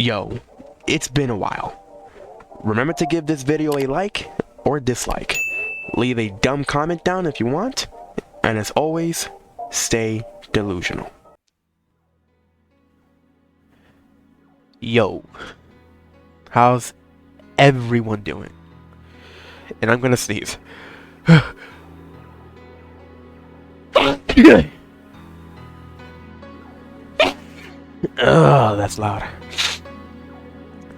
Yo, it's been a while. Remember to give this video a like or dislike. Leave a dumb comment down if you want. And as always, stay delusional. Yo, how's everyone doing? And I'm gonna sneeze. Oh, that's loud.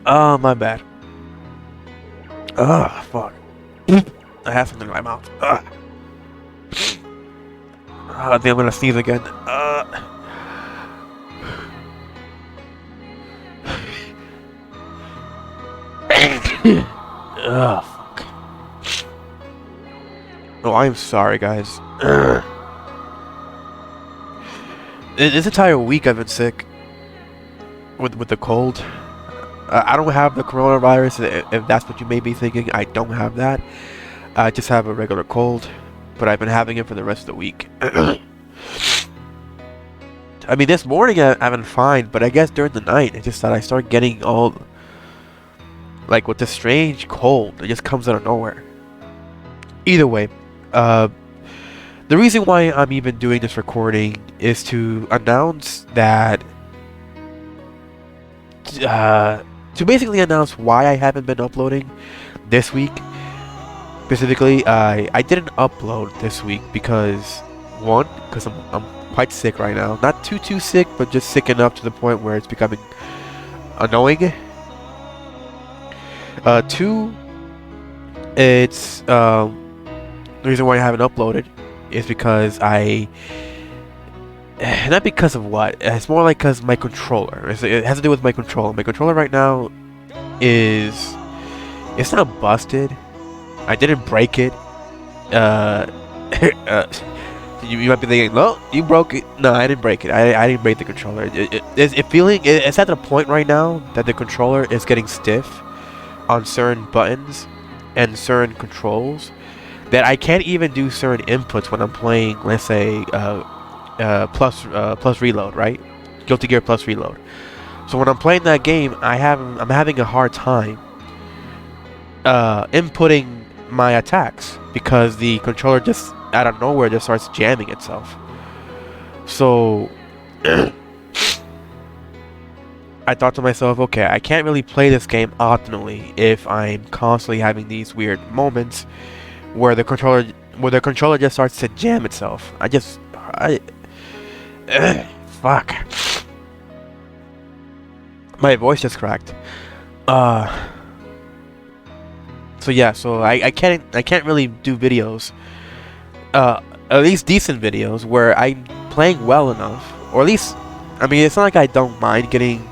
Oh, my bad. Oh, fuck. I have something in my mouth. I think I'm gonna sneeze again. Fuck. Oh, I'm sorry, guys. This entire week I've been sick with the cold. I don't have the coronavirus, if that's what you may be thinking. I don't have that. I just have a regular cold, but I've been having it for the rest of the week. I mean, this morning I've been fine, but I guess during the night, it's just that I start getting all, like, with this strange cold. It just comes out of nowhere. Either way, the reason why I'm even doing this recording is to announce that, to basically announce why I haven't been uploading this week. Specifically, I didn't upload this week because, one, because I'm quite sick right now. Not too sick, but just sick enough to the point where it's becoming annoying. Two, it's the reason why I haven't uploaded is because not because of what, it's more like because my controller. It has to do with my controller. My controller right now it's not busted. I didn't break it. You might be thinking, no, you broke it. No, I didn't break it. I didn't break the controller. It's at the point right now that the controller is getting stiff on certain buttons and certain controls that I can't even do certain inputs when I'm playing, let's say, plus reload, right? Guilty Gear plus reload. So when I'm playing that game, I'm having a hard time inputting my attacks because the controller just out of nowhere just starts jamming itself. So I thought to myself, okay, I can't really play this game optimally if I'm constantly having these weird moments where the controller just starts to jam itself. Fuck. My voice just cracked. So yeah, so I can't really do videos, at least decent videos where I'm playing well enough, or at least, I mean, it's not like I don't mind getting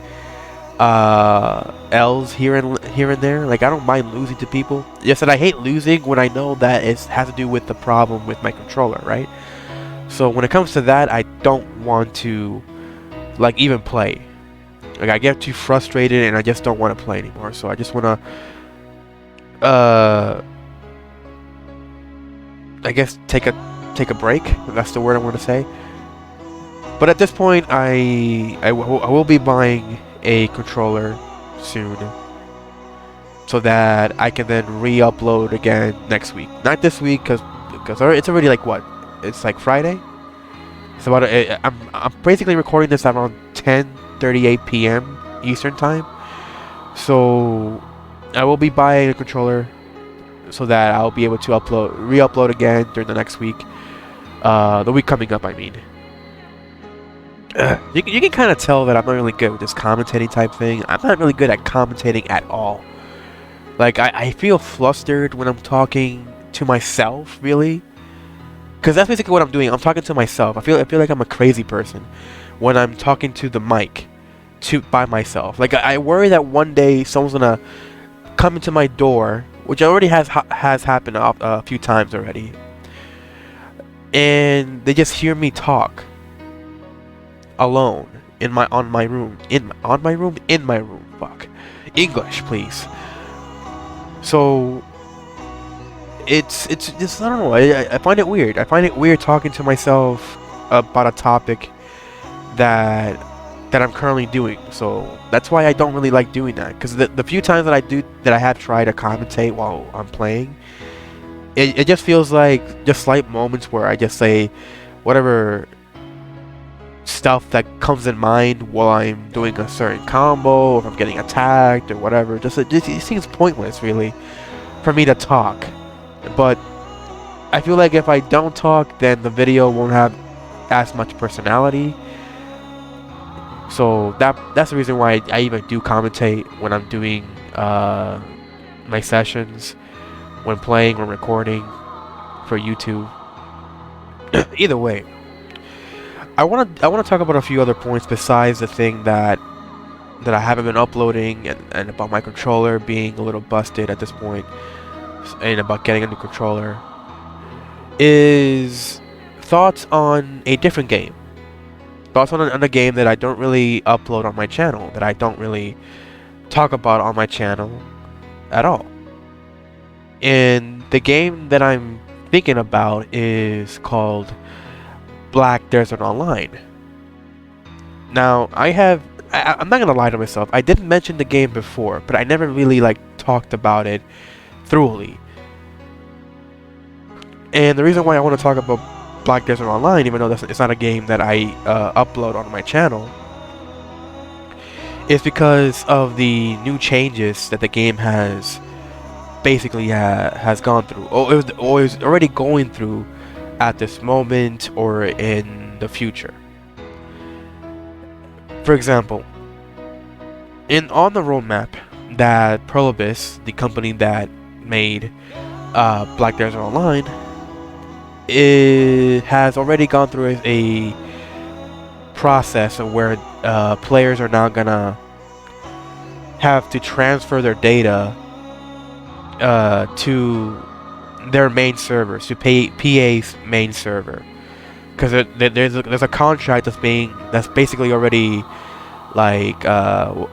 L's here and there. Like, I don't mind losing to people. Just that I hate losing when I know that it has to do with the problem with my controller, right? So when it comes to that, I don't want to, like, even play. Like, I get too frustrated and I just don't want to play anymore. So I just want to, I guess take a break, if that's the word I want to say. But at this point, I will be buying a controller soon, so that I can then re-upload again next week. Not this week, because it's already like what? It's like Friday. It's about I'm basically recording this around 10:38 p.m. Eastern time. So I will be buying a controller so that I'll be able to re-upload again during the next week. The week coming up, I mean. You can kind of tell that I'm not really good with this commentating type thing. I'm not really good at commentating at all. Like, I feel flustered when I'm talking to myself, really. Because that's basically what I'm doing. I'm talking to myself. I feel like I'm a crazy person when I'm talking to the mic by myself. Like, I worry that one day someone's gonna come into my door, which already has happened a few times already, and they just hear me talk alone in my room. Fuck, English, please. So it's just, I don't know. I find it weird. I find it weird talking to myself about a topic that that I'm currently doing. So that's why I don't really like doing that, because the few times that I have tried to commentate while I'm playing, it just feels like just slight moments where I just say whatever stuff that comes in mind while I'm doing a certain combo, or if I'm getting attacked or whatever. It seems pointless, really, for me to talk. But I feel like if I don't talk, then the video won't have as much personality. So that's the reason why I even do commentate when I'm doing my sessions, when playing or recording for YouTube. Either way, I want to talk about a few other points besides the thing that I haven't been uploading, and about my controller being a little busted at this point, and about getting a new controller. Is thoughts on a different game. Thoughts on a game that I don't really upload on my channel, that I don't really talk about on my channel at all. And the game that I'm thinking about is called Black Desert Online. Now, I'm not gonna lie to myself, I didn't mention the game before, but I never really talked about it thoroughly. And the reason why I want to talk about Black Desert Online, even though it's not a game that I upload on my channel, is because of the new changes that the game has basically has gone through, or is already going through at this moment or in the future. For example, on the roadmap that Prolobis, the company that made Black Desert Online, it has already gone through a process of where players are now gonna have to transfer their data to their main servers, to PA's main server, because there's a contract that's basically already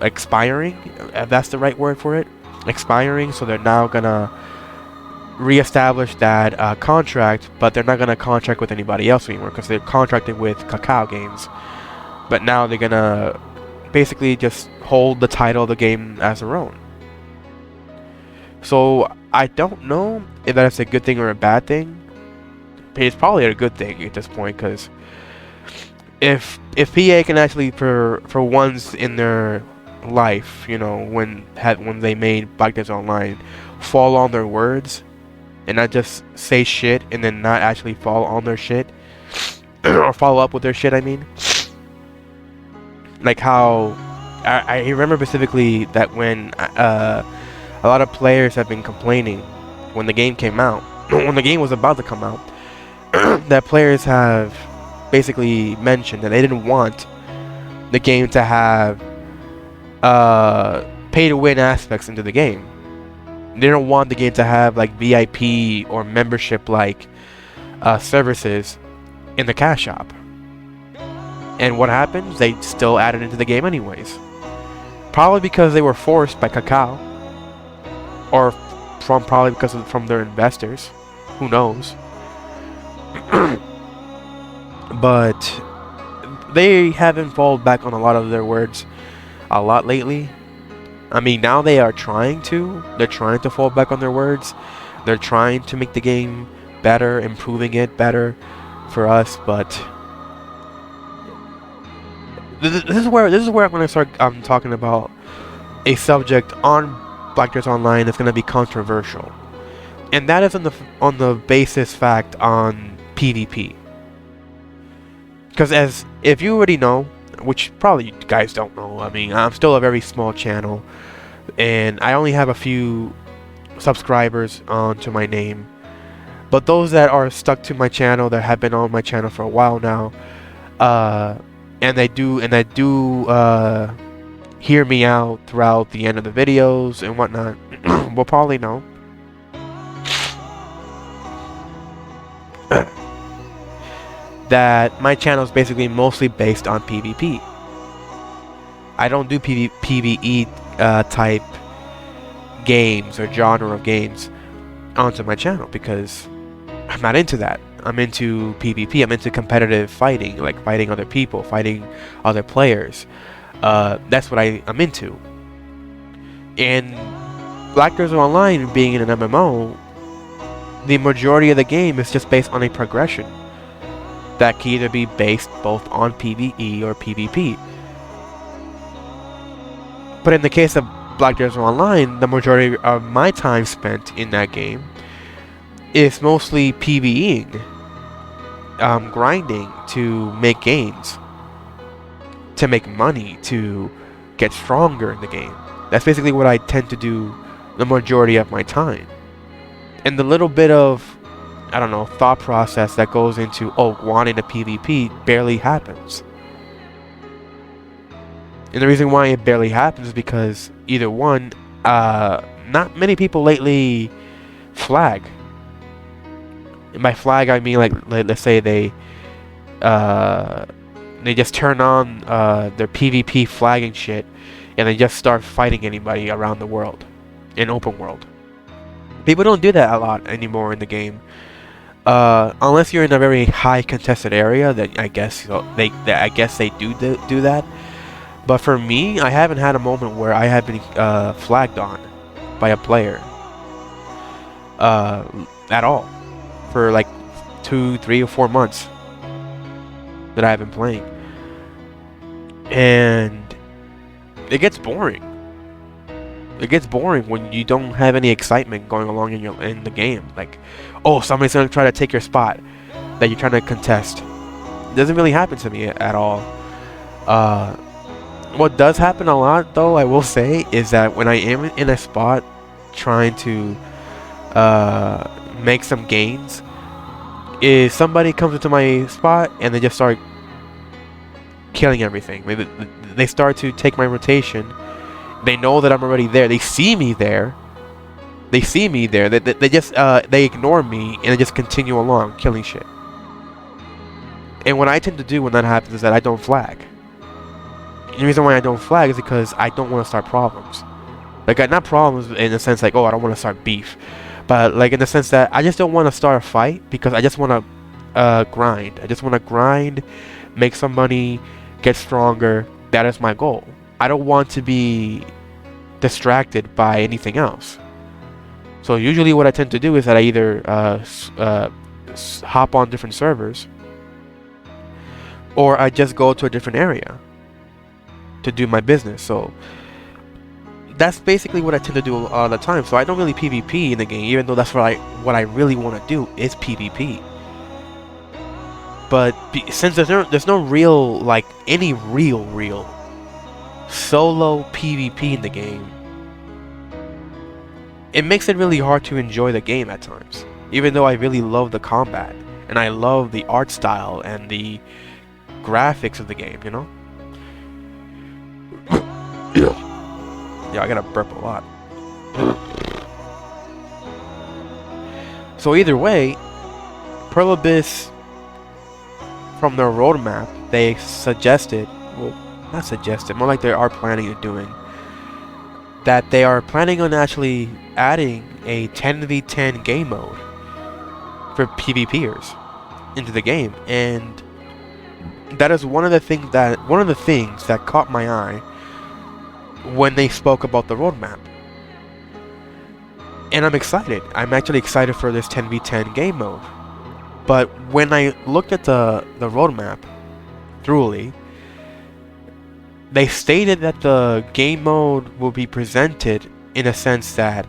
expiring, if that's the right word for it, expiring. So they're now gonna reestablish that contract, but they're not gonna contract with anybody else anymore, because they're contracting with Kakao Games. But now they're gonna basically just hold the title of the game as their own. So I don't know if that's a good thing or a bad thing. It's probably a good thing at this point, because if PA can actually for once in their life, when they made Black Desert Online, fall on their words and not just say shit and then not actually fall on their shit or follow up with their shit, I mean. Like how I remember specifically that when a lot of players have been complaining when the game came out, when the game was about to come out, that players have basically mentioned that they didn't want the game to have pay-to-win aspects into the game. They don't want the game to have VIP or membership services in the cash shop. And what happens? They still added into the game anyways. Probably because they were forced by Kakao, or probably because from their investors. Who knows? But they haven't fallen back on a lot of their words a lot lately. I mean, now they are trying to. They're trying to fall back on their words. They're trying to make the game better, improving it better for us. But this is where I'm going to start talking about a subject on Black Desert Online that's going to be controversial, and that is on the basis fact on PvP. Because if you already know, which probably you guys don't know, I mean, I'm still a very small channel, and I only have a few subscribers onto my name. But those that are stuck to my channel, that have been on my channel for a while now, and they do hear me out throughout the end of the videos and whatnot, will probably know that my channel is basically mostly based on PvP. I don't do PvE type games or genre of games onto my channel because I'm not into that. I'm into PvP. I'm into competitive fighting, like fighting other people, fighting other players. That's what I'm into. And Black Desert Online being in an MMO, the majority of the game is just based on a progression that can either be based both on PvE or PvP. But in the case of Black Desert Online, the majority of my time spent in that game is mostly PvEing, grinding to make gains, to make money, to get stronger in the game. That's basically what I tend to do the majority of my time. And the little bit of, I don't know, thought process that goes into, wanting a PvP barely happens. And the reason why it barely happens is because either one, not many people lately flag. And by flag I mean like let's say they just turn on their PvP flagging shit and they just start fighting anybody around the world in open world. People don't do that a lot anymore in the game, unless you're in a very high contested area. Then I guess they do that. But for me, I haven't had a moment where I have been flagged on by a player at all for like 2, 3, or 4 months that I have been playing, and it gets boring. It gets boring when you don't have any excitement going along in the game. Like, somebody's gonna try to take your spot that you're trying to contest. It doesn't really happen to me at all. What does happen a lot, though, I will say, is that when I am in a spot trying to make some gains, is somebody comes into my spot and they just start killing everything. They start to take my rotation. They know that I'm already there. They see me there. They just they ignore me and they just continue along killing shit. And what I tend to do when that happens is that I don't flag. And the reason why I don't flag is because I don't want to start problems. Like, not problems in the sense like, I don't want to start beef, but like in the sense that I just don't want to start a fight because I just want to grind. I just want to grind, make some money, get stronger. That is my goal. I don't want to be distracted by anything else. So usually what I tend to do is that I either hop on different servers, or I just go to a different area to do my business. So that's basically what I tend to do all the time. So I don't really PvP in the game, even though that's what I really want to do is PvP. But since there's no real, like, any real solo PvP in the game, it makes it really hard to enjoy the game at times. Even though I really love the combat and I love the art style and the graphics of the game, you know? Yeah, I gotta burp a lot. So either way, Pearl Abyss, from their roadmap, they suggested, well, not suggested, more like they are planning on doing, that they are planning on actually adding a 10v10 game mode for PvPers into the game. And that is one of the things that caught my eye when they spoke about the roadmap. And I'm excited. I'm actually excited for this 10v10 game mode. But when I looked at the roadmap thoroughly, they stated that the game mode will be presented in a sense that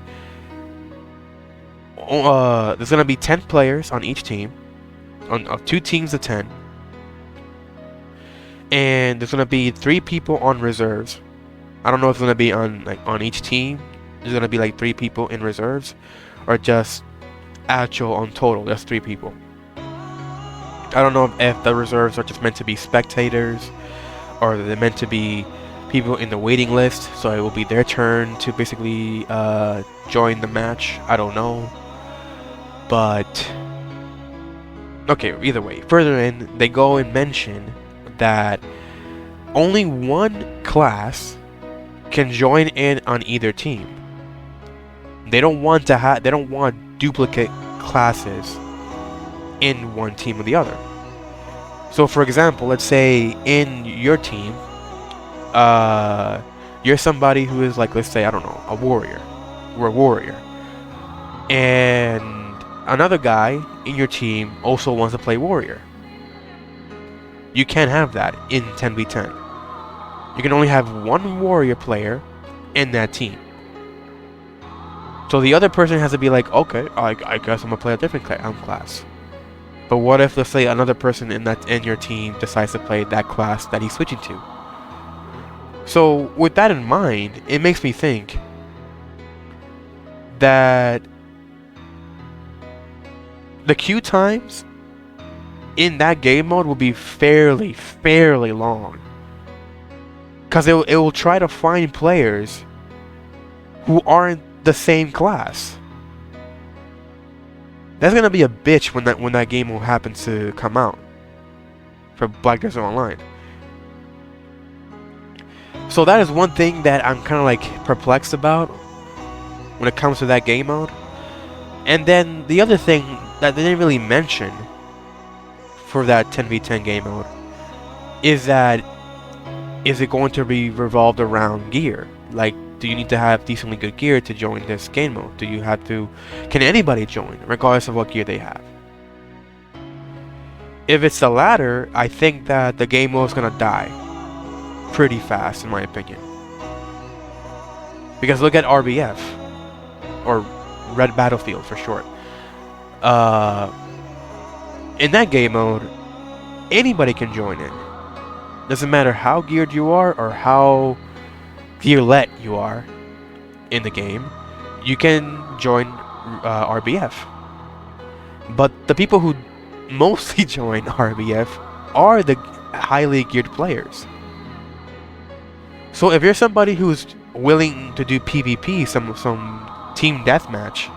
there's going to be 10 players on each team, of 2 teams of 10, and there's going to be 3 people on reserves. I don't know if it's going to be on each team. There's going to be like 3 people in reserves, or just actual on total. There's 3 people. I don't know if the reserves are just meant to be spectators, or they're meant to be people in the waiting list, so it will be their turn to basically join the match. I don't know. But okay, either way, further in, they go and mention that only one class can join in on either team. They don't want duplicate classes in one team or the other. So for example, let's say in your team, you're somebody who is like, let's say, I don't know, a warrior. We're a warrior. And another guy in your team also wants to play warrior. You can't have that in 10v10. You can only have one warrior player in that team. So the other person has to be like, okay, I guess I'm gonna play a different class. But what if, let's say, another person in your team decides to play that class that he's switching to? So with that in mind, it makes me think that the queue times in that game mode will be fairly long. Because it will try to find players who aren't the same class. That's gonna be a bitch when that game will happen to come out for Black Desert Online. So that is one thing that I'm kind of like perplexed about when it comes to that game mode. And then the other thing that they didn't really mention for that 10v10 game mode is that, is it going to be revolved around gear? Like, do you need to have decently good gear to join this game mode? Do you have to, can anybody join regardless of what gear they have? If it's the latter, I think that the game mode is gonna die pretty fast, in my opinion. Because look at RBF, or Red Battlefield for short. In that game mode, anybody can join in. Doesn't matter how geared you are or how gear-let you are in the game, you can join RBF. But the people who mostly join RBF are the highly geared players. So if you're somebody who's willing to do PvP, some team deathmatch,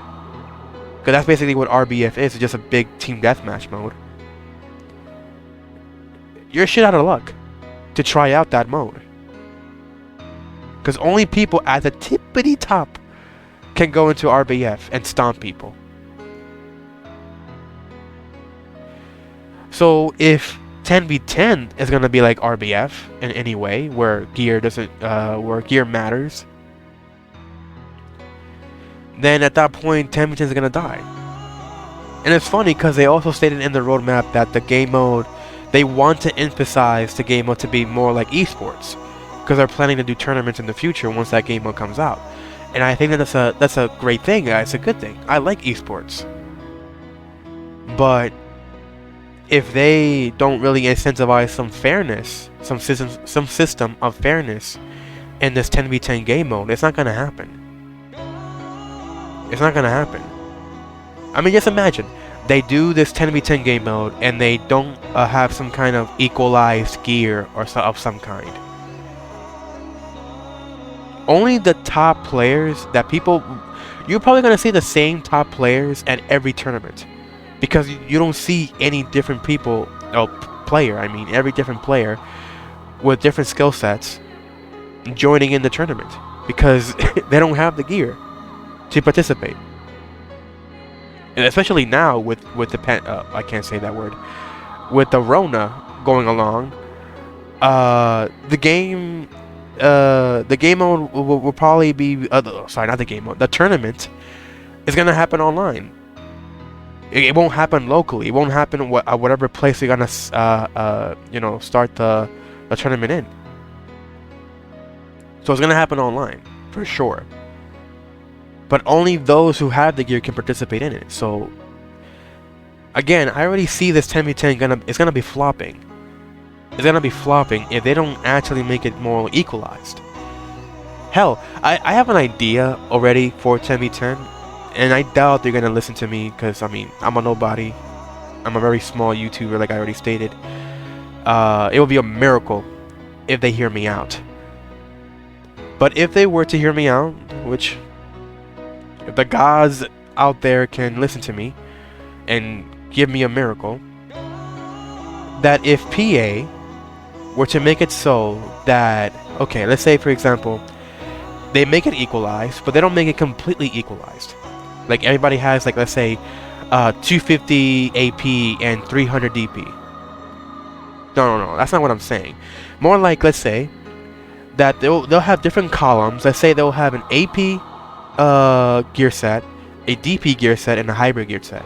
because that's basically what RBF is, it's just a big team deathmatch mode, you're shit out of luck to try out that mode. Because only people at the tippity top can go into RBF and stomp people. So if 10v10 is gonna be like RBF in any way, where gear doesn't, where gear matters, then at that point 10v10 is gonna die. And it's funny because they also stated in the roadmap that the game mode, they want to emphasize the game mode to be more like esports, because they're planning to do tournaments in the future once that game mode comes out. And I think that that's a great thing. It's a good thing. I like esports. But if they don't really incentivize some fairness, some system of fairness in this 10v10 game mode, it's not gonna happen. It's not gonna happen. I mean, just imagine they do this 10v10 game mode and they don't have some kind of equalized gear or of some kind. Only the top players that people, you're probably gonna see the same top players at every tournament, because you don't see any different people, every different player with different skill sets joining in the tournament, because they don't have the gear to participate. And especially now with the I can't say that word, with the Rona going along, the game mode will probably be sorry, not the game mode, the tournament is gonna happen online. It won't happen locally. It won't happen whatever place you're gonna start the tournament in. So it's gonna happen online for sure. But only those who have the gear can participate in it. So again, I already see this 10v10 it's gonna be flopping. It's gonna be flopping if they don't actually make it more equalized. Hell, I have an idea already for 10v10, and I doubt they're gonna listen to me, because I mean, I'm a nobody. I'm a very small YouTuber, like I already stated. It would be a miracle if they hear me out. But if they were to hear me out, which, if the gods out there can listen to me and give me a miracle, that if PA were to make it so that, okay, let's say for example, they make it equalized, but they don't make it completely equalized. Like everybody has, like, let's say 250 AP and 300 DP. No, that's not what I'm saying. More like, let's say that they'll have different columns. Let's say they'll have an AP gear set, a DP gear set, and a hybrid gear set.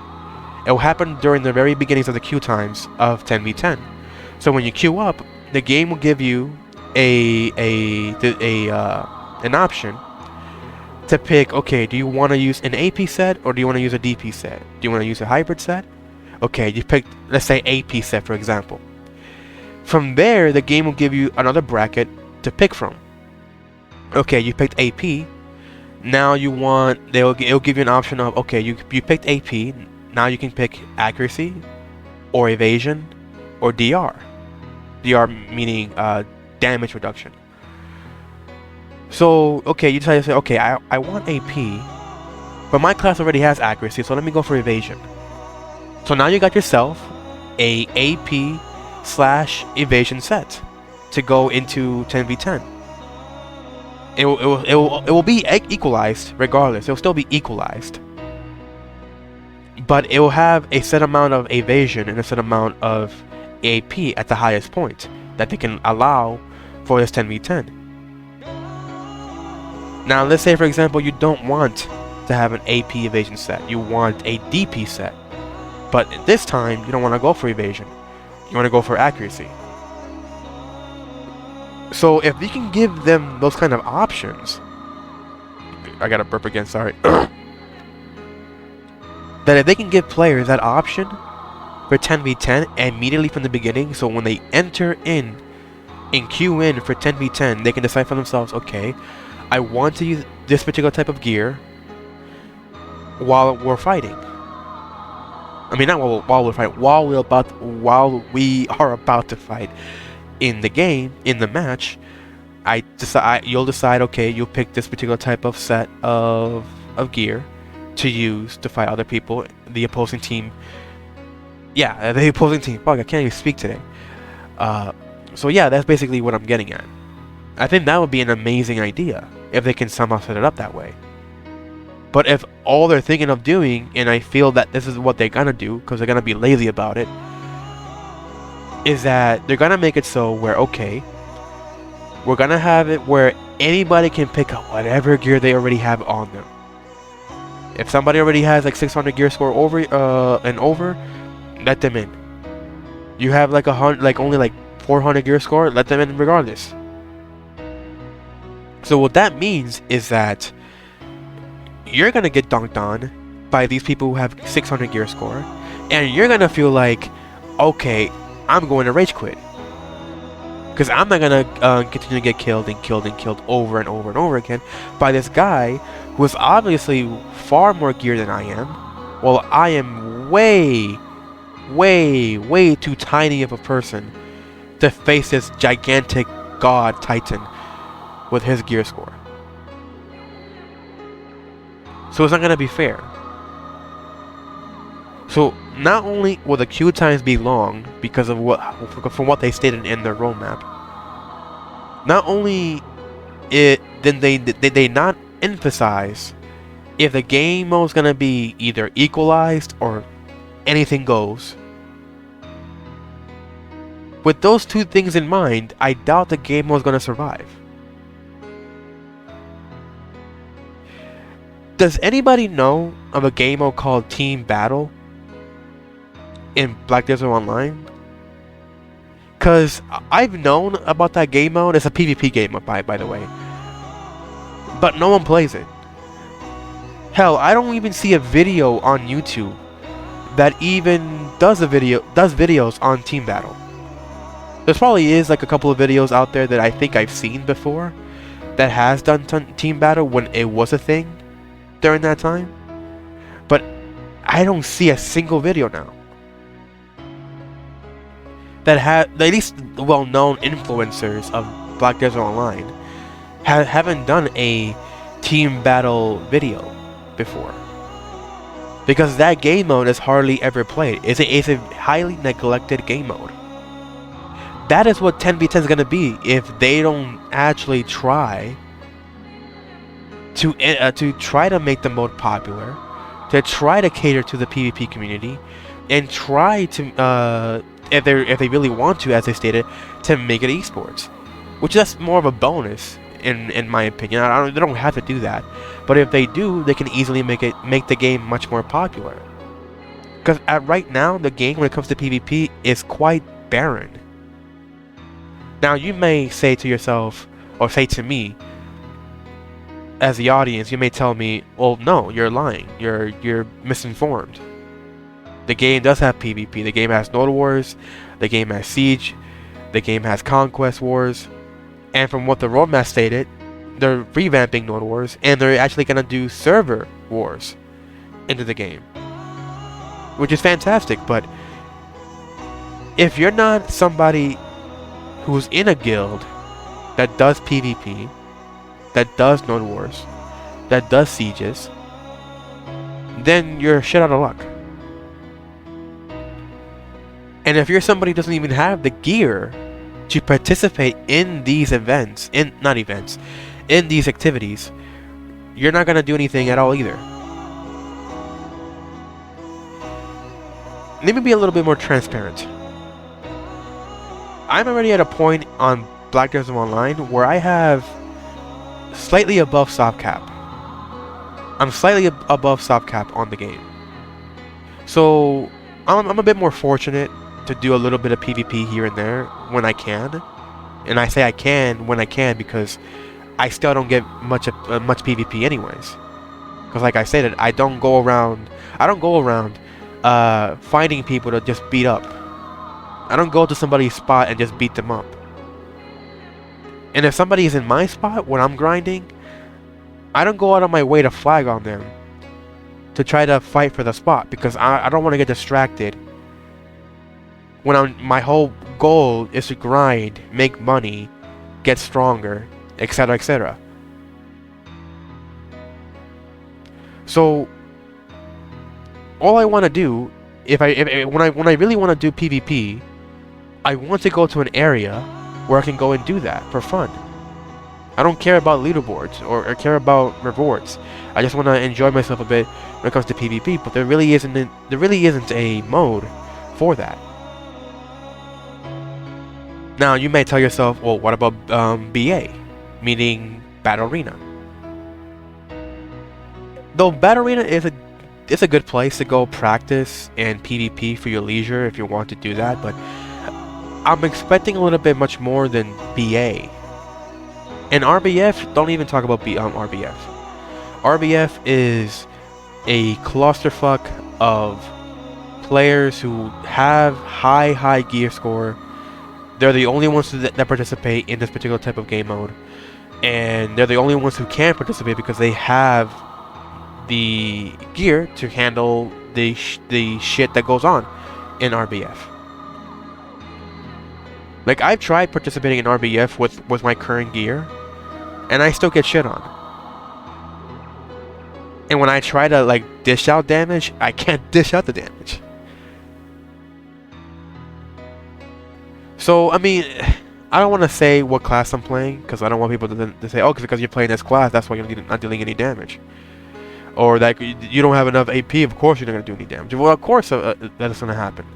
It will happen during the very beginnings of the queue times of 10v10. So when you queue up, the game will give you an option to pick. Okay, do you want to use an AP set or do you want to use a DP set? Do you want to use a hybrid set? Okay, you picked, let's say, AP set, for example. From there, the game will give you another bracket to pick from. Okay, you picked AP. Now you want, it'll give you an option of, okay, you picked AP. Now you can pick accuracy, or evasion, or DR. DR meaning damage reduction. So, okay, you decide to say, okay, I want AP, but my class already has accuracy, so let me go for evasion. So now you got yourself a AP/evasion set to go into 10v10. It will be equalized regardless. It will still be equalized, but it will have a set amount of evasion and a set amount of AP at the highest point that they can allow for this 10v10. Now let's say, for example, you don't want to have an AP evasion set. You want a DP set, but this time you don't want to go for evasion. You want to go for accuracy. So if you can give them those kind of options, I gotta burp again, sorry. That if they can give players that option for 10v10 immediately from the beginning, so when they enter in and queue in for 10v10, they can decide for themselves, okay, I want to use this particular type of gear while we're fighting. I mean, not while we're fighting, while we are about to fight in the game, in the match. You'll decide, okay, you'll pick this particular type of set of gear to use to fight other people, the opposing team. Yeah, the opposing team. Fuck, I can't even speak today. So yeah, that's basically what I'm getting at. I think that would be an amazing idea if they can somehow set it up that way. But if all they're thinking of doing, and I feel that this is what they're gonna do, because they're gonna be lazy about it, is that they're gonna make it so where, okay, we're gonna have it where anybody can pick up whatever gear they already have on them. If somebody already has like 600 gear score over, let them in. You have like only like 400 gear score, let them in regardless. So what that means is that you're gonna get dunked on by these people who have 600 gear score, and you're gonna feel like, okay, I'm going to rage quit, because I'm not gonna continue to get killed and killed over and over and over again by this guy who is obviously far more gear than I am, while I am way too tiny of a person to face this gigantic god titan with his gear score. So it's not gonna be fair. So not only will the queue times be long because of from what they stated in their roadmap, not only did they not emphasize if the game mode is gonna be either equalized or anything goes. With those two things in mind, I doubt the game mode is gonna survive. Does anybody know of a game mode called Team Battle in Black Desert Online? Cause I've known about that game mode. It's a PvP game mode, by the way, but no one plays it. Hell, I don't even see a video on YouTube that even does videos on Team Battle. There's probably is like a couple of videos out there that I think I've seen before that has done Team Battle when it was a thing during that time, but I don't see a single video now that have, at least the well-known influencers of Black Desert Online haven't done a Team Battle video before, because that game mode is hardly ever played. It's a highly neglected game mode. That is what 10v10 is gonna be if they don't actually try to make the mode popular, to try to cater to the PvP community and try to, if they really want to, as they stated, to make it esports, which that's more of a bonus in my opinion. They don't have to do that, but if they do, they can easily make the game much more popular. Because right now, the game when it comes to PvP is quite barren. Now you may say to yourself, or say to me, as the audience, you may tell me, well, no, you're lying. You're misinformed. The game does have PvP. The game has Node Wars. The game has Siege. The game has Conquest Wars. And from what the roadmap stated, they're revamping Node Wars, and they're actually going to do server wars into the game, which is fantastic. But if you're not somebody who's in a guild that does PvP, that does Node Wars, that does Sieges, then you're shit out of luck. And if you're somebody who doesn't even have the gear to participate in these events, in these activities, you're not going to do anything at all either. Let me be a little bit more transparent. I'm already at a point on Black Desert Online where I have slightly above soft cap. I'm slightly above soft cap on the game. So I'm a bit more fortunate to do a little bit of PvP here and there when I can. And I say I can when I can because I still don't get much PvP anyways. Because like I said, I don't go around finding people to just beat up. I don't go to somebody's spot and just beat them up. And if somebody is in my spot when I'm grinding, I don't go out of my way to flag on them to try to fight for the spot, because I don't want to get distracted when my whole goal is to grind, make money, get stronger, etc., etc. So all I want to do, when I really want to do PvP, I want to go to an area where I can go and do that for fun. I don't care about leaderboards or care about rewards. I just want to enjoy myself a bit when it comes to PvP. But there really isn't a mode for that. Now you may tell yourself, well, what about BA, meaning Battle Arena? Though Battle Arena is a good place to go practice and PvP for your leisure if you want to do that, but I'm expecting a little bit much more than BA. And RBF, don't even talk about RBF. RBF is a clusterfuck of players who have high gear score. They're the only ones that participate in this particular type of game mode. And they're the only ones who can participate because they have the gear to handle the shit that goes on in RBF. Like, I've tried participating in RBF with my current gear, and I still get shit on. And when I try to, like, dish out damage, I can't dish out the damage. So, I mean, I don't want to say what class I'm playing, because I don't want people to say, oh, because you're playing this class, that's why you're not dealing any damage. Or that you don't have enough AP, of course you're not going to do any damage. Well, of course that is going to happen.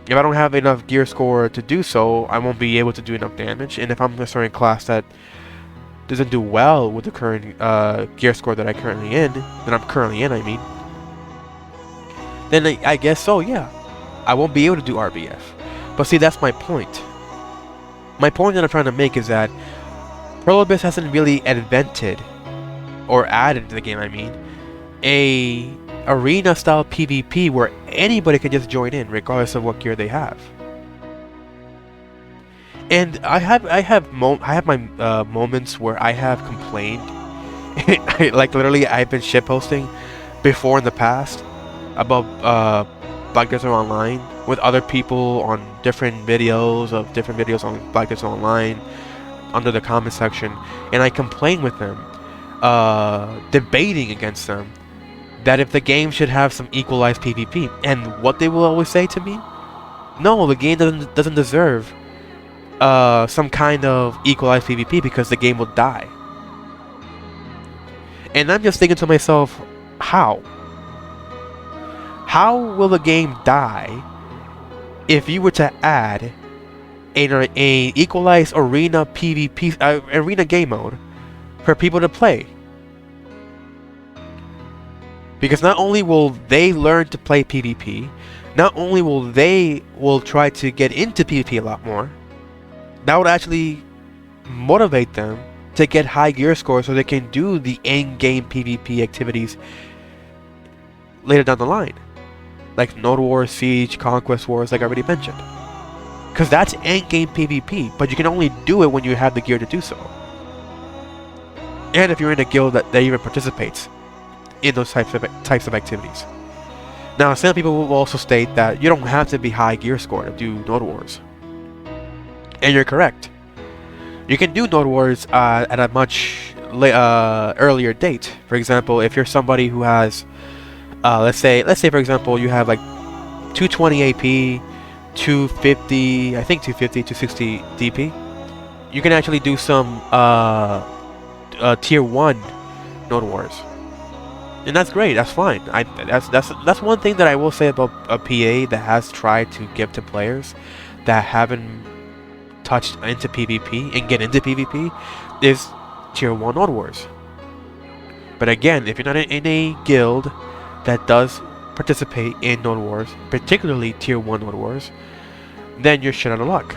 If I don't have enough gear score to do so, I won't be able to do enough damage. And if I'm in a certain class that doesn't do well with the current gear score that I'm currently in, I mean, then I guess so, yeah. I won't be able to do RBF. But see, that's my point. My point that I'm trying to make is that Prolobis hasn't really invented, or added to the game, I mean, a arena style PvP where anybody can just join in regardless of what gear they have. And I have my moments where I have complained. Like, literally, I've been shitposting before in the past about Black Desert Online with other people on different videos on Black Desert Online under the comment section, and I complain with them, debating against them, that if the game should have some equalized PvP. And what they will always say to me, no, the game doesn't deserve some kind of equalized PvP because the game will die. And I'm just thinking to myself, how? How will the game die if you were to add an equalized arena PvP arena game mode for people to play? Because not only will they learn to play PvP, not only will try to get into PvP a lot more, that would actually motivate them to get high gear scores so they can do the end game PvP activities later down the line, like Node Wars, Siege, Conquest Wars, like I already mentioned. Because that's endgame PvP, but you can only do it when you have the gear to do so. And if you're in a guild that even participates in those types of activities. Now, some people will also state that you don't have to be high gear score to do Node Wars. And you're correct. You can do Node Wars at a much earlier date. For example, if you're somebody who has, let's say for example, you have like 220 AP, 250, I think 250, 260 DP. You can actually do some tier 1 Node Wars. And that's great, that's fine. That's one thing that I will say about a PA that has tried to give to players that haven't touched into PvP and get into PvP is tier 1 Node Wars. But again, if you're not in a guild that does participate in Node Wars, particularly tier 1 Node Wars, then you're shit out of luck.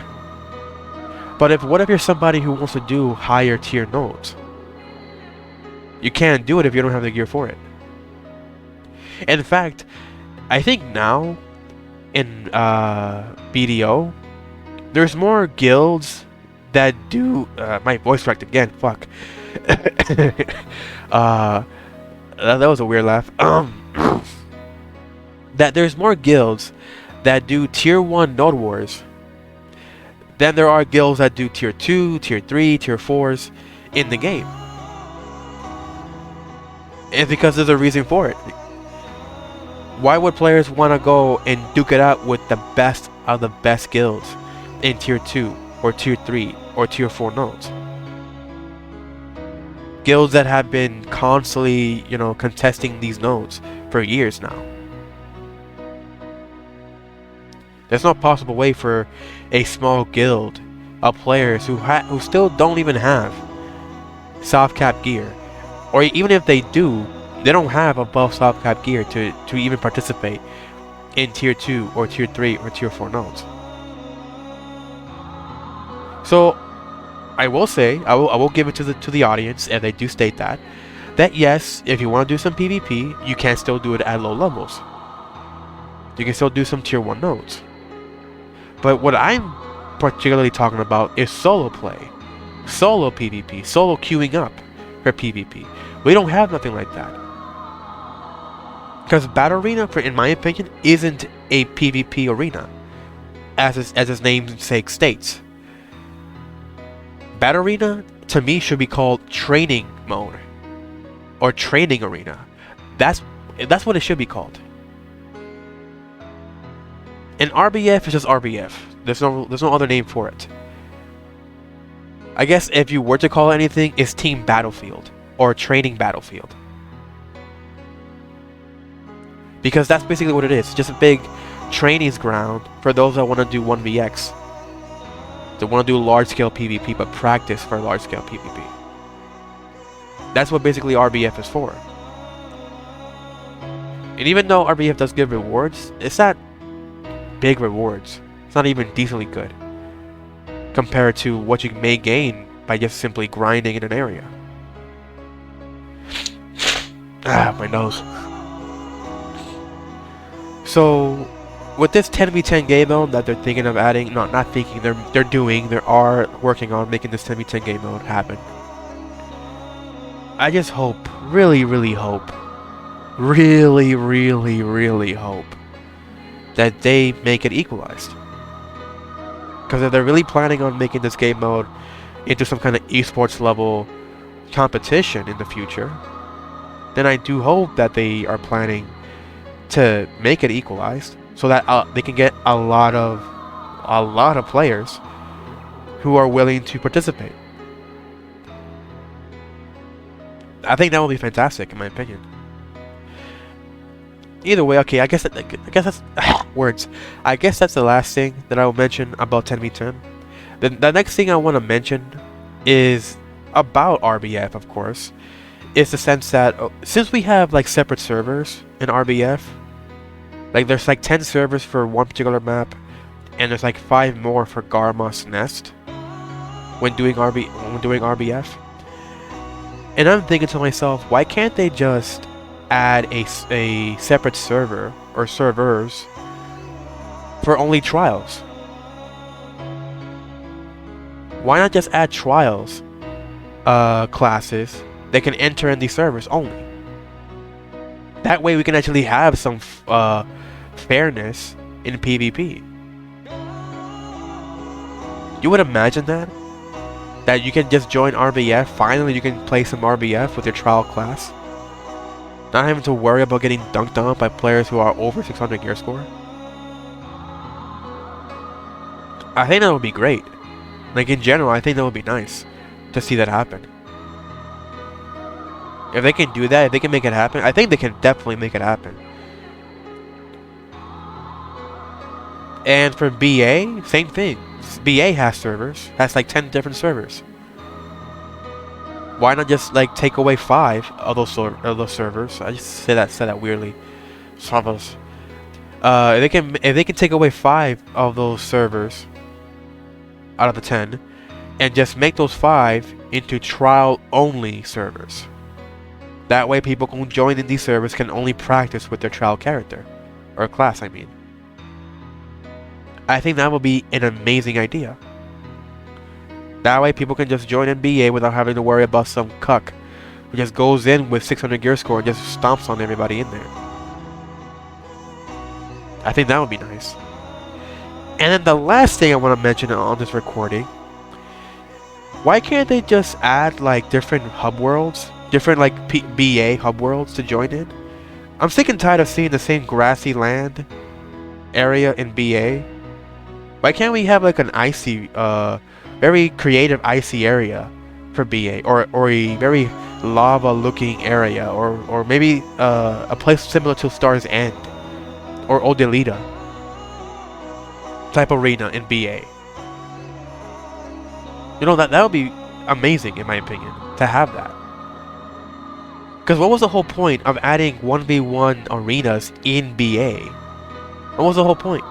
But what if you're somebody who wants to do higher tier nodes? You can't do it if you don't have the gear for it. In fact, I think now in BDO, there's more guilds that do. My voice cracked again. Fuck. That was a weird laugh. That there's more guilds that do tier 1 Node Wars than there are guilds that do tier 2, tier 3, tier 4s in the game. And because there's a reason for it. Why would players want to go and duke it out with the best of the best guilds in tier 2 or tier 3 or tier 4 nodes? Guilds that have been constantly, contesting these nodes for years now. There's no possible way for a small guild of players who still don't even have soft cap gear, or even if they do, they don't have above soft cap gear to even participate in tier 2 or tier 3 or tier 4 nodes. So I will say, I will give it to the audience, and they do state that yes, if you want to do some PvP, you can still do it at low levels. You can still do some tier 1 nodes. But what I'm particularly talking about is solo play, solo PvP, solo queuing up for PvP. We don't have nothing like that. Because Battle Arena, in my opinion, isn't a PvP arena, as its namesake states. Battle Arena, to me, should be called training mode, or training arena. That's what it should be called. And RBF is just RBF. There's no other name for it. I guess if you were to call it anything, it's Team Battlefield or Training Battlefield. Because that's basically what it is. It's just a big trainings ground for those that want to do 1vx. They want to do large-scale PvP, but practice for large-scale PvP. That's what basically RBF is for. And even though RBF does give rewards, it's not big rewards. It's not even decently good compared to what you may gain by just simply grinding in an area. My nose. So, with this 10v10 game mode that they're thinking of adding, not thinking, they are working on making this 10v10 game mode happen. I just hope, really hope that they make it equalized. Because if they're really planning on making this game mode into some kind of esports level competition in the future, then I do hope that they are planning to make it equalized, so that they can get a lot of players who are willing to participate. I think that would be fantastic, in my opinion. either way, okay, I guess that's words. I guess that's the last thing that I will mention about 10v10. The next thing I want to mention is about RBF, of course. Is the sense that since we have like separate servers in RBF, like there's like 10 servers for one particular map, and there's like 5 more for Garma's Nest when doing RBF. And I'm thinking to myself, why can't they just add a separate server or servers for only trials? Why not just add trials classes that can enter in these servers only? That way we can actually have some fairness in PvP. You would imagine that? That you can just join RBF, finally you can play some RBF with your trial class. Not having to worry about getting dunked on by players who are over 600 gear score. I think that would be great. Like in general, I think that would be nice to see that happen. If they can do that, if they can make it happen, I think they can definitely make it happen. And for BA, same thing. BA has servers, has like 10 different servers. Why not just like take away 5 of those servers? I just said that weirdly. Servers. If they can take away 5 of those servers out of the 10, and just make those 5 into trial only servers. That way people who join in these servers can only practice with their trial character. Or class, I mean. I think that would be an amazing idea. That way people can just join NBA without having to worry about some cuck who just goes in with 600 gear score and just stomps on everybody in there. I think that would be nice. And then the last thing I want to mention on this recording, why can't they just add like different hub worlds? Different like BA hub worlds to join in? I'm sick and tired of seeing the same grassy land area in BA. Why can't we have like an icy, very creative icy area for BA, or a very lava looking area, or maybe a place similar to Star's End or Odelita type arena in BA. You know, that would be amazing in my opinion to have that. Because what was the whole point of adding 1v1 arenas in BA? What was the whole point?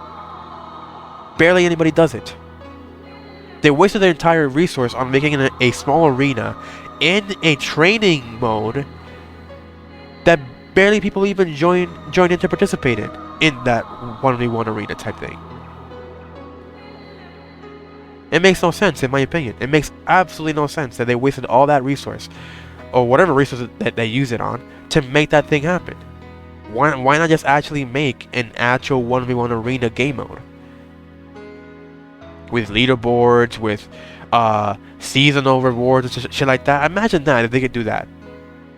Barely anybody does it. They wasted their entire resource on making a small arena in a training mode that barely people even join in to participate in that 1v1 arena type thing. It makes no sense in my opinion. It makes absolutely no sense that they wasted all that resource, or whatever resources that they use it on, to make that thing happen. Why not just actually make an actual 1v1 arena game mode? With leaderboards, with seasonal rewards and shit like that. Imagine that if they could do that.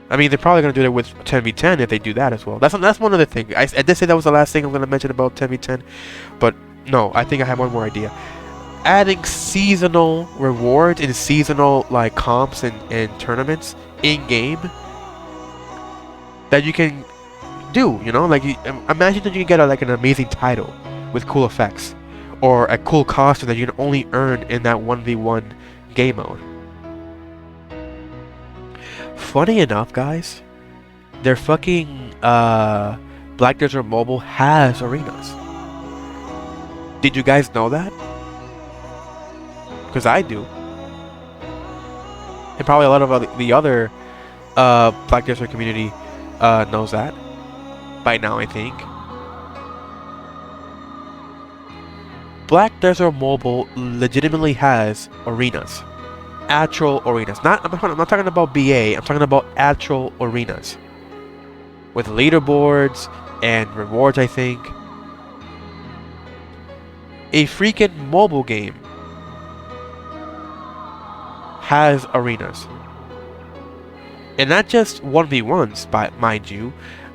I mean, they're probably going to do that with 10v10 if they do that as well. That's one other thing. I did say that was the last thing I'm going to mention about 10v10. But no, I think I have one more idea. Adding seasonal rewards and seasonal like comps and tournaments in-game that you can do, you know? Like, imagine that you can get like an amazing title with cool effects, or a cool costume that you can only earn in that 1v1 game mode. Funny enough, guys, their fucking Black Desert Mobile has arenas. Did you guys know that? Because I do. And probably a lot of the other Black Desert community knows that by now, I think. Black Desert Mobile legitimately has arenas. Actual arenas. I'm not talking about BA, I'm talking about actual arenas. With leaderboards and rewards, I think. A freaking mobile game has arenas. And not just 1v1s, but mind you,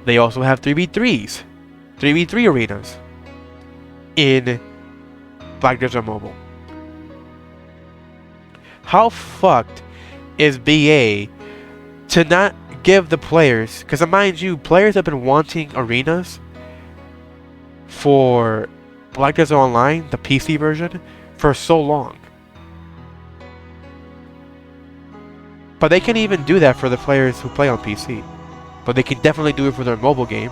they also have 3v3s. 3v3 arenas in Black Desert Mobile. How fucked is BA to not give the players, because mind you, players have been wanting arenas for Black Desert Online, the PC version, for so long. But they can even do that for the players who play on PC. But they can definitely do it for their mobile game.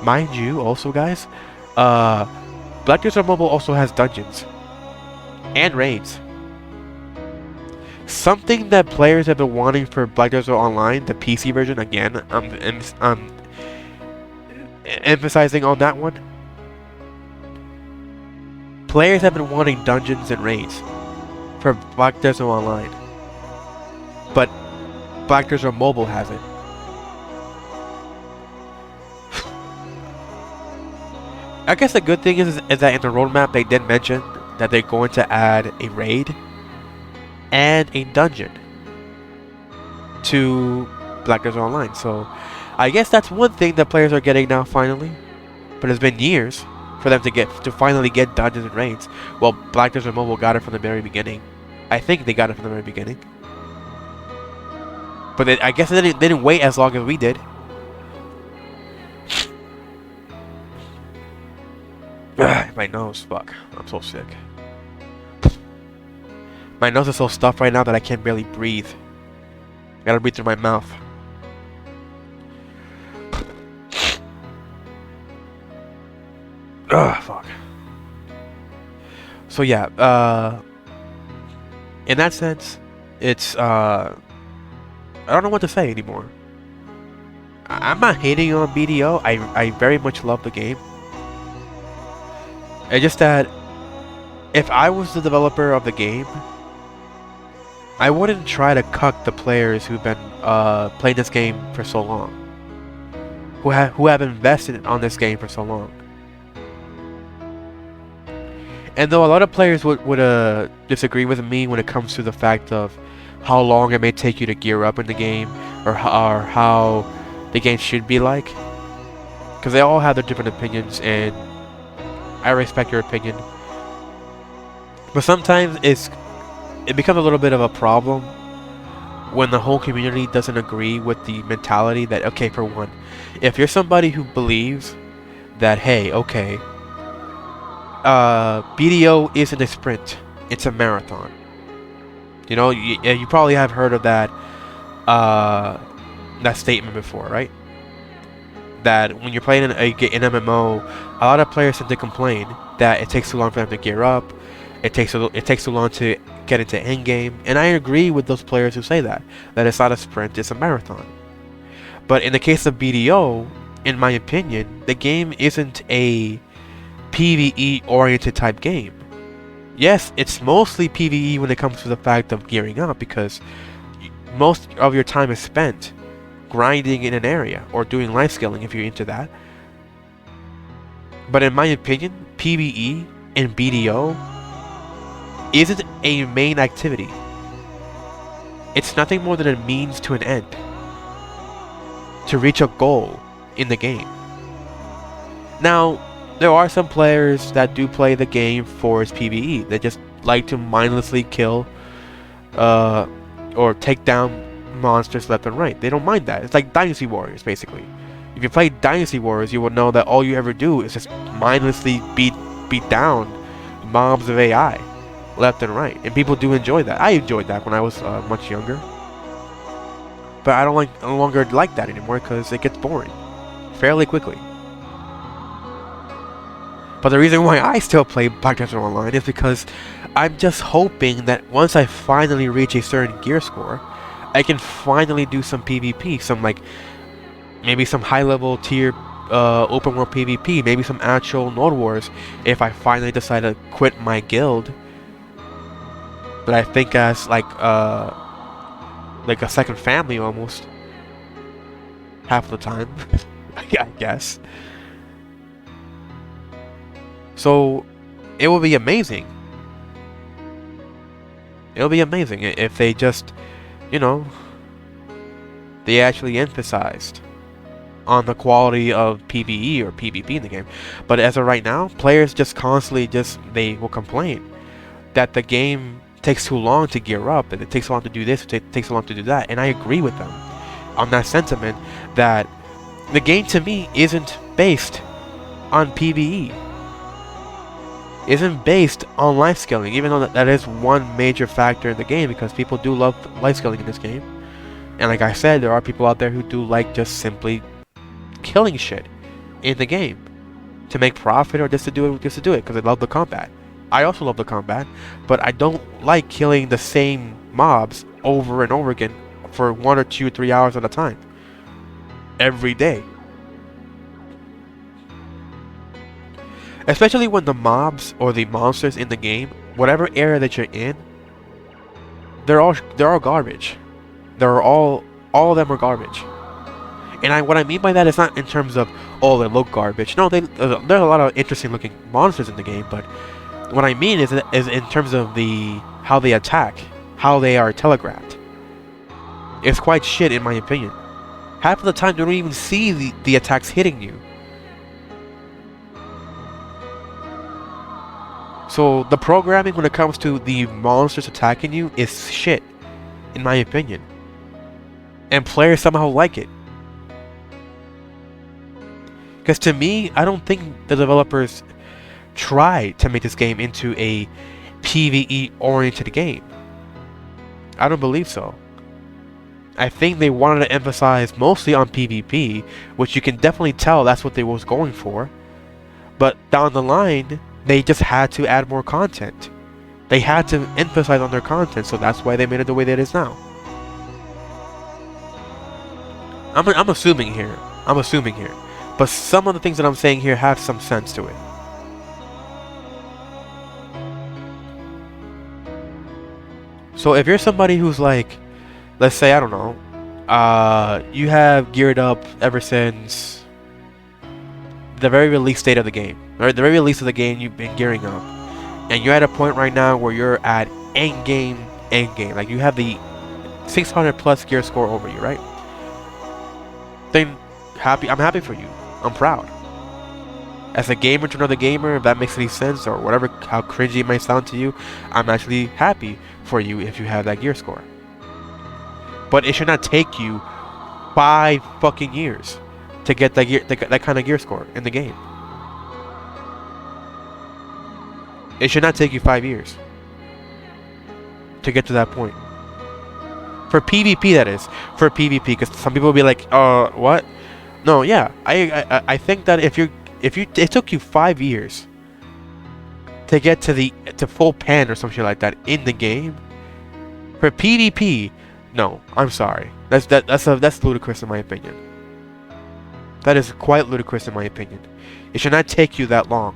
Mind you, also guys, Black Desert Mobile also has dungeons and raids. Something that players have been wanting for Black Desert Online, the PC version, again, I'm emphasizing on that one. Players have been wanting dungeons and raids for Black Desert Online, but Black Desert Mobile has it. I guess the good thing is that in the roadmap they did mention that they're going to add a raid and a dungeon to Black Desert Online. So I guess that's one thing that players are getting now finally. But it's been years for them to finally get dungeons and raids. Well, Black Desert Mobile got it from the very beginning. I think they got it from the very beginning. But I guess they didn't wait as long as we did. My nose, fuck. I'm so sick. My nose is so stuffed right now that I can't barely breathe. I gotta breathe through my mouth. Ugh, fuck. So yeah, in that sense, it's, I don't know what to say anymore. I'm not hating on BDO. I very much love the game. It's just that if I was the developer of the game, I wouldn't try to cuck the players who've been playing this game for so long, who have invested on this game for so long. And though a lot of players would disagree with me when it comes to the fact of how long it may take you to gear up in the game, or how the game should be like, because they all have their different opinions, and I respect your opinion. But sometimes it becomes a little bit of a problem when the whole community doesn't agree with the mentality that, okay, for one, if you're somebody who believes that, hey, okay, BDO isn't a sprint, it's a marathon. You know, you probably have heard of that that statement before, right? That when you're playing an MMO, a lot of players tend to complain that it takes too long for them to gear up. It takes too long to get into endgame, and I agree with those players who say that it's not a sprint, it's a marathon. But in the case of BDO, in my opinion, the game isn't a PvE oriented type game. Yes, it's mostly PvE when it comes to the fact of gearing up, because most of your time is spent grinding in an area or doing life scaling if you're into that. But in my opinion, PvE in BDO isn't a main activity. It's nothing more than a means to an end, to reach a goal in the game. Now, there are some players that do play the game for its PvE. They just like to mindlessly kill or take down monsters left and right. They don't mind that. It's like Dynasty Warriors, basically. If you play Dynasty Warriors, you will know that all you ever do is just mindlessly beat down mobs of AI left and right, and people do enjoy that. I enjoyed that when I was much younger, but I no longer like that anymore because it gets boring fairly quickly. But the reason why I still play Black Desert Online is because I'm just hoping that once I finally reach a certain gear score, I can finally do some PvP, maybe some high-level tier open world PvP, maybe some actual Node Wars if I finally decide to quit my guild. But I think as like a second family almost, half of the time, I guess. So it will be amazing. It'll be amazing if they just, you know, they actually emphasized on the quality of PvE or PvP in the game. But as of right now, players just constantly they will complain that the game takes too long to gear up, and it takes so long to do this, it takes so long to do that. And I agree with them on that sentiment, that The game to me isn't based on PvE. Isn't based on life scaling, even though that is one major factor in the game, because people do love life scaling in this game. And like I said, there are people out there who do like just simply killing shit in the game to make profit, or just to do it because they love the combat. I also love the combat, but I don't like killing the same mobs over and over again for 1 or 2 or 3 hours at a time every day. Especially when the mobs or the monsters in the game, whatever area that you're in, they're all garbage. They're all of them are garbage. And what I mean by that is not in terms of, oh, they look garbage. No, there's a lot of interesting looking monsters in the game, but what I mean is in terms of how they attack, how they are telegraphed. It's quite shit in my opinion. Half of the time you don't even see the attacks hitting you. So the programming when it comes to the monsters attacking you is shit, in my opinion. And players somehow like it. Because to me, I don't think the developers tried to make this game into a PvE-oriented game. I don't believe so. I think they wanted to emphasize mostly on PvP, which you can definitely tell that's what they was going for. But down the line, they just had to add more content. They had to emphasize on their content, so that's why they made it the way that it is now. I'm assuming here. But some of the things that I'm saying here have some sense to it. So if you're somebody who's like, let's say, I don't know, you have geared up ever since the very release date of the game, or the very release of the game, you've been gearing up, and you're at a point right now where you're at end game, like you have the 600 plus gear score over you, right? Then I'm happy for you. I'm proud. As a gamer to another gamer, if that makes any sense, or whatever, how cringy it might sound to you, I'm actually happy for you if you have that gear score. But it should not take you 5 fucking years to get that kind of gear score in the game. It should not take you 5 years to get to that point. For PvP, that is. For PvP, because some people will be like, what? No, yeah. I think that if it took you 5 years to get to full pen or something like that in the game, for PvP, no, I'm sorry. That's ludicrous in my opinion. That is quite ludicrous in my opinion. It should not take you that long.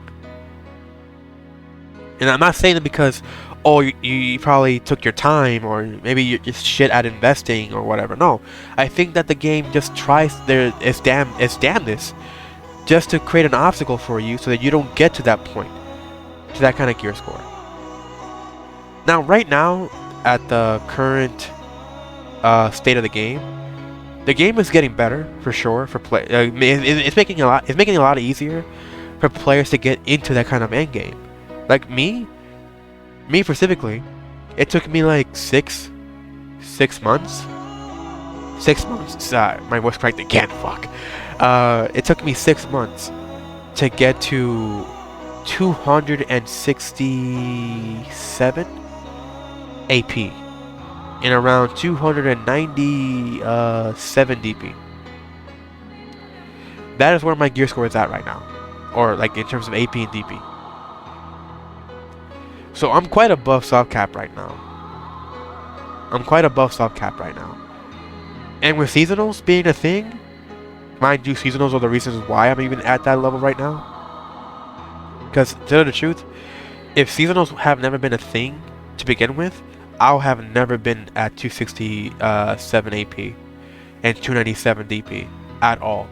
And I'm not saying it because, oh, you probably took your time, or maybe you're just shit at investing or whatever. No, I think that the game just tries its damnedest just to create an obstacle for you so that you don't get to that point, to that kind of gear score. Now, right now, at the current state of the game is getting better for sure. For play, it's making it a lot easier for players to get into that kind of end game. Like me specifically, it took me like 6 months. 6 months. My voice cracked again. Fuck. It took me 6 months to get to 267 AP in around 297 DP. That is where my gear score is at right now, or like in terms of AP and DP. So I'm quite above soft cap right now. And with seasonals being a thing, mind you, seasonals are the reasons why I'm even at that level right now. Because to tell the truth, if seasonals have never been a thing to begin with, I'll have never been at 267 AP and 297 DP at all.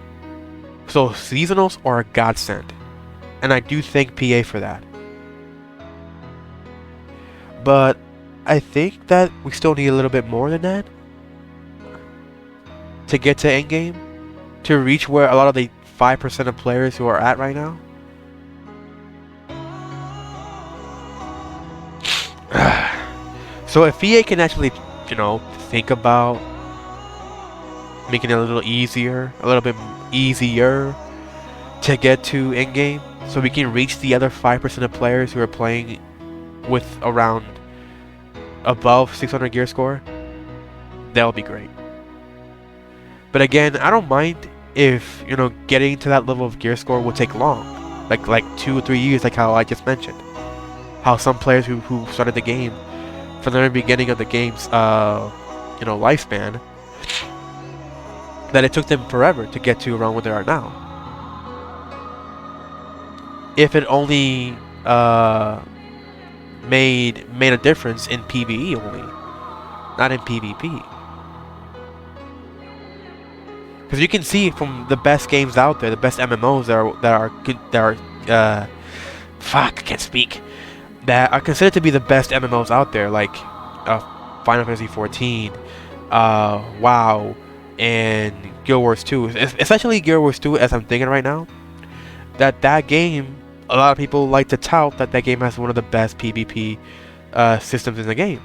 So seasonals are a godsend, and I do thank PA for that. But I think that we still need a little bit more than that to get to endgame, to reach where a lot of the 5% of players who are at right now. So if EA can actually, think about making it a little bit easier to get to in game, so we can reach the other 5% of players who are playing with around above 600 gear score. That would be great. But again, I don't mind if, you know, getting to that level of gear score will take long, like 2 or 3 years, like how I just mentioned. How some players who started the game from the very beginning of the game's you know, lifespan, that it took them forever to get to around where they are now. If it only made a difference in PvE only, not in PvP. Because you can see from the best games out there, the best MMOs fuck, I can't speak, that are considered to be the best MMOs out there, like Final Fantasy 14, WoW, and Guild Wars 2. Especially Guild Wars 2, as I'm thinking right now, that game, a lot of people like to tout that game has one of the best PvP systems in the game,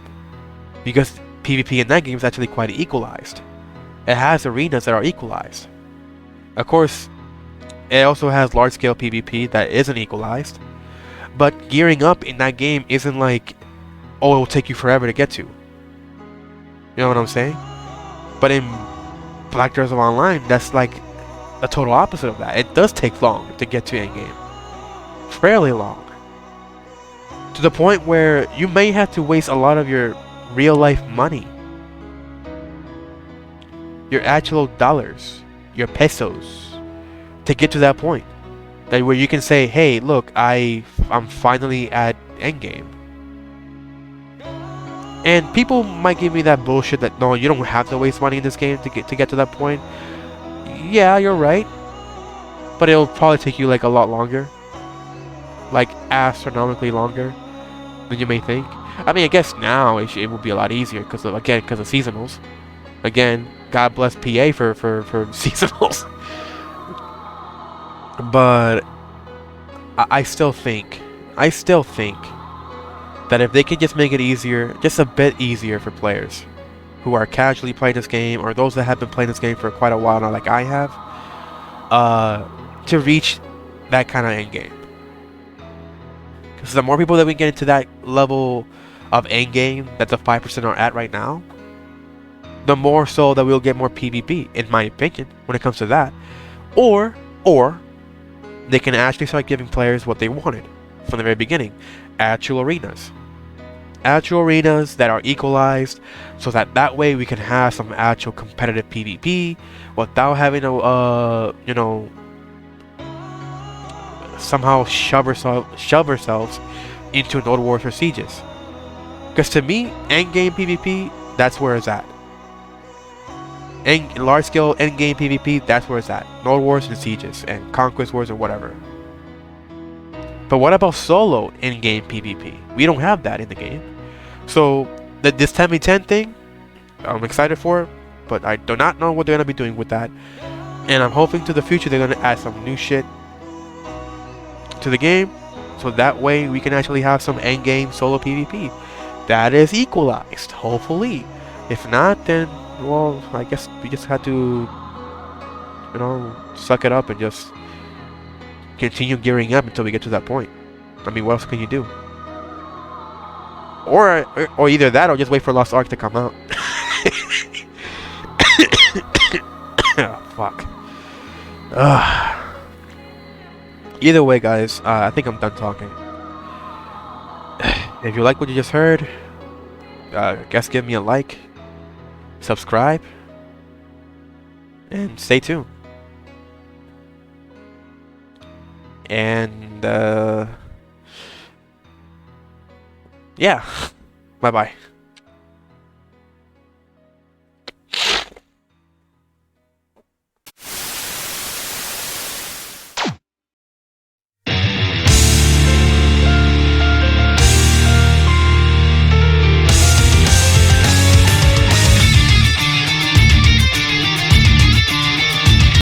because PvP in that game is actually quite equalized. It has arenas that are equalized. Of course, it also has large-scale PvP that isn't equalized. But gearing up in that game isn't like, oh, it will take you forever to get to. You know what I'm saying? But in Black Dress of Online, that's like the total opposite of that. It does take long to get to in-game. Fairly long. To the point where you may have to waste a lot of your real-life money, your actual dollars, your pesos, to get to that point. That where you can say, hey, look, I'm finally at endgame. And people might give me that bullshit that, no, you don't have to waste money in this game to get to that point. Yeah, you're right. But it'll probably take you like a lot longer. Like astronomically longer than you may think. I mean, I guess now it will be a lot easier because of seasonals. Again, God bless PA for seasonals. But I still think that if they could just make it easier, just a bit easier for players who are casually playing this game, or those that have been playing this game for quite a while now, like I have, to reach that kind of end game. Because the more people that we get into that level of end game that the 5% are at right now, the more so that we'll get more PvP, in my opinion, when it comes to that. Or they can actually start giving players what they wanted from the very beginning. Actual arenas. Actual arenas that are equalized, so that way we can have some actual competitive PvP without having to, you know, somehow shove ourselves into Node Wars or Sieges. Because to me, endgame PvP, that's where it's at. Large-scale endgame PvP, that's where it's at. Node Wars and Sieges, and Conquest Wars or whatever. But what about solo in-game PvP? We don't have that in the game. So, this 10v10 thing, I'm excited for it, but I do not know what they're going to be doing with that. And I'm hoping to the future they're going to add some new shit to the game, so that way we can actually have some end-game solo PvP that is equalized, hopefully. If not, then, well, I guess we just have to, you know, suck it up and just continue gearing up until we get to that point. I mean, what else can you do? Or either that, or just wait for Lost Ark to come out. Oh, fuck. Either way, guys, I think I'm done talking. If you like what you just heard, guess give me a like, subscribe, and stay tuned. And yeah, bye bye.